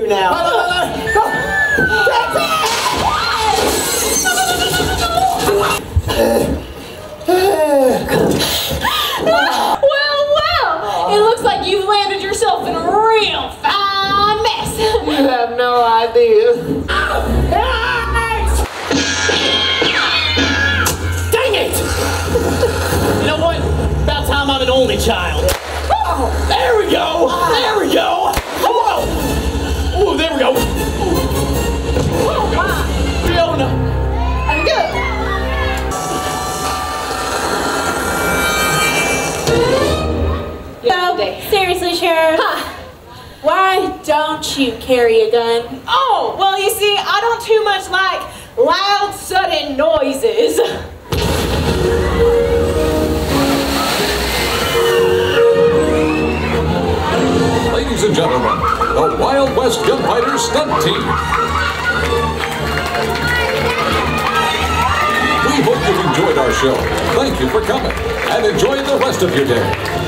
do now. Well, it looks like you've landed yourself in a real fine mess. You have no idea. Dang it! You know what? About time I'm an only child. Oh, there we go! There we go! Whoa! Oh, there we go! Oh, wow! Fiona! I'm good. So, seriously, Sheriff, why don't you carry a gun? Oh, well, you see, I don't too much like loud, sudden noises. Ladies and gentlemen, the Wild West Gunfighters Stunt Team. We hope you've enjoyed our show. Thank you for coming, and enjoy the rest of your day.